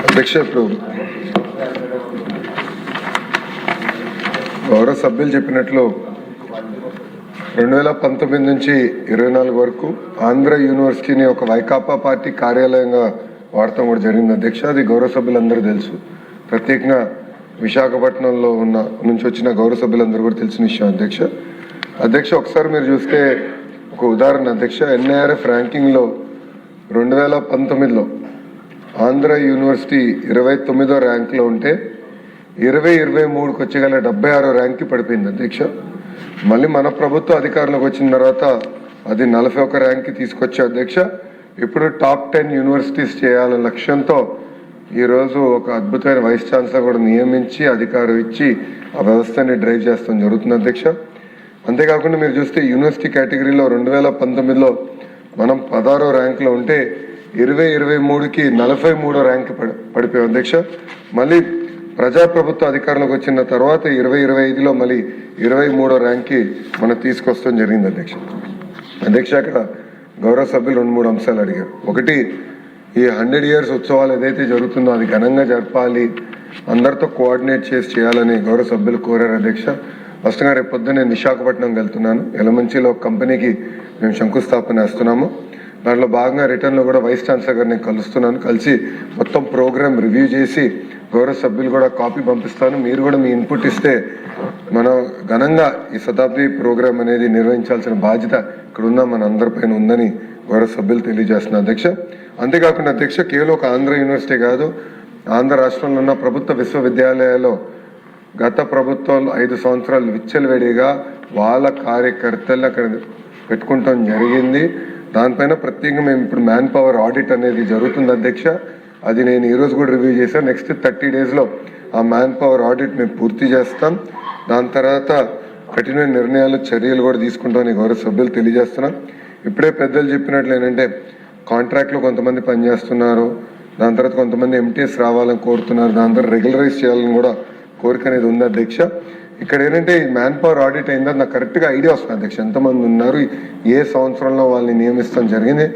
అధ్యక్ష, ఇప్పుడు గౌరవ సభ్యులు చెప్పినట్లు 2019 నుంచి 24 వరకు ఆంధ్ర యూనివర్సిటీని ఒక వైకాపా పార్టీ కార్యాలయంగా వాడటం కూడా జరిగింది అధ్యక్ష. అది గౌరవ సభ్యులందరూ తెలుసు. ప్రత్యేకంగా విశాఖపట్నంలో నుంచి వచ్చిన గౌరవ సభ్యులందరూ కూడా తెలిసిన విషయం అధ్యక్ష. ఒకసారి మీరు చూస్తే ఒక ఉదాహరణ అధ్యక్ష, NIRF ర్యాంకింగ్లో 2019లో ఆంధ్ర యూనివర్సిటీ 29వ ర్యాంకులో ఉంటే 2023కి వచ్చేగల 76వ ర్యాంక్కి పడిపోయింది అధ్యక్ష. మళ్ళీ మన ప్రభుత్వ అధికారంలోకి వచ్చిన తర్వాత అది 41 ర్యాంక్కి తీసుకొచ్చే అధ్యక్ష. ఇప్పుడు టాప్ 10 యూనివర్సిటీస్ చేయాలనే లక్ష్యంతో ఈరోజు ఒక అద్భుతమైన వైస్ ఛాన్సలర్ కూడా నియమించి అధికారం ఇచ్చి ఆ వ్యవస్థని డ్రైవ్ చేస్తాం జరుగుతుంది అధ్యక్ష. అంతేకాకుండా మీరు చూస్తే యూనివర్సిటీ కేటగిరీలో 2019లో మనం 16వ ర్యాంకులో ఉంటే 2023కి 43వ ర్యాంక్ పడిపోయాం అధ్యక్ష. మళ్ళీ ప్రజాప్రభుత్వ అధికారంలోకి వచ్చిన తర్వాత 2025లో మళ్ళీ 23వ ర్యాంక్కి మనం తీసుకొస్తాం జరిగింది అధ్యక్ష. అక్కడ గౌరవ సభ్యులు 2-3 అంశాలు అడిగారు. ఒకటి, ఈ 100 years ఉత్సవాలు ఏదైతే జరుగుతుందో అది ఘనంగా జరపాలి, అందరితో కోఆర్డినేట్ చేసి చేయాలని గౌరవ సభ్యులు కోరారు అధ్యక్ష. ఫస్ట్గా రేపు పొద్దున్న నేను విశాఖపట్నం వెళ్తున్నాను. ఎలమంచిలో ఒక కంపెనీకి మేము శంకుస్థాపన వేస్తున్నాము. దాంట్లో భాగంగా రిటర్న్లో కూడా వైస్ ఛాన్సలర్ గారిని కలుస్తున్నాను. కలిసి మొత్తం ప్రోగ్రామ్ రివ్యూ చేసి గౌరవ సభ్యులు కూడా కాపీ పంపిస్తాను. మీరు కూడా మీ ఇన్పుట్ ఇస్తే మనం ఘనంగా ఈ శతాబ్ది ప్రోగ్రామ్ అనేది నిర్వహించాల్సిన బాధ్యత ఇక్కడ ఉన్న మన అందరిపైన ఉందని గౌరవ సభ్యులు తెలియజేస్తున్నారు అధ్యక్ష. అంతేకాకుండా అధ్యక్ష, కేవలం ఒక ఆంధ్ర యూనివర్సిటీ కాదు, ఆంధ్ర రాష్ట్రంలో ఉన్న ప్రభుత్వ విశ్వవిద్యాలయాల్లో గత ప్రభుత్వాలు 5 సంవత్సరాలు విచ్చలవిడిగా వాళ్ళ కార్యకర్తలు అక్కడ పెట్టుకుంటాం జరిగింది. దానిపైన ప్రత్యేకంగా మేము ఇప్పుడు మ్యాన్ పవర్ ఆడిట్ అనేది జరుగుతుంది అధ్యక్ష. అది నేను ఈరోజు కూడా రివ్యూ చేశాను. నెక్స్ట్ 30 daysలో ఆ మ్యాన్ పవర్ ఆడిట్ మేము పూర్తి చేస్తాం. దాని తర్వాత కఠినమైన నిర్ణయాలు చర్యలు కూడా తీసుకుంటామని గౌరవ సభ్యులు తెలియజేస్తున్నాం. ఇప్పుడే పెద్దలు చెప్పినట్లు ఏంటంటే కాంట్రాక్ట్లో కొంతమంది పనిచేస్తున్నారు, దాని తర్వాత కొంతమంది MTS రావాలని కోరుతున్నారు, దాని తర్వాత రెగ్యులరైజ్ చేయాలని కూడా కోరిక అనేది ఉంది అధ్యక్ష. ఇక్కడ ఏంటంటే ఈ మ్యాన్ పవర్ ఆడిట్ అయిందా నాకు కరెక్ట్గా ఐడియా వస్తుంది అధ్యక్ష, ఎంతమంది ఉన్నారు, ఏ సంవత్సరంలో వాళ్ళని నియమిస్తాం జరిగింది.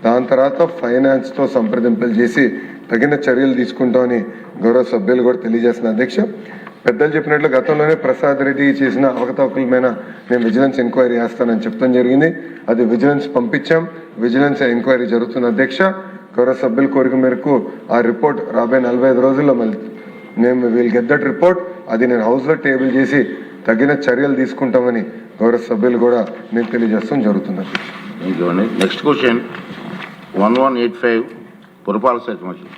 దాని తర్వాత ఫైనాన్స్తో సంప్రదింపులు చేసి తగిన చర్యలు తీసుకుంటామని గౌరవ సభ్యులు కూడా తెలియజేస్తున్న అధ్యక్ష. పెద్దలు చెప్పినట్లు గతంలోనే ప్రసాద్ రెడ్డి చేసిన అవకతవకల మీద నేను విజిలెన్స్ ఎంక్వైరీ చేస్తానని చెప్తాం జరిగింది. అది విజిలెన్స్ పంపించాం, విజిలెన్స్ ఎంక్వైరీ జరుగుతున్న అధ్యక్ష. గౌరవ సభ్యుల కోరిక మేరకు ఆ రిపోర్ట్ రాబోయే 45 రోజుల్లో మళ్ళీ మేము వీల్ గెట్ దట్ రిపోర్ట్, అది నేను హౌస్లో టేబుల్ చేసి తగిన చర్యలు తీసుకుంటామని గౌరవ సభ్యులు కూడా నేను తెలియజేస్తాం జరుగుతుంది. నెక్స్ట్ క్వశ్చన్ 1185 పురపాలక శాఖ మంత్రి.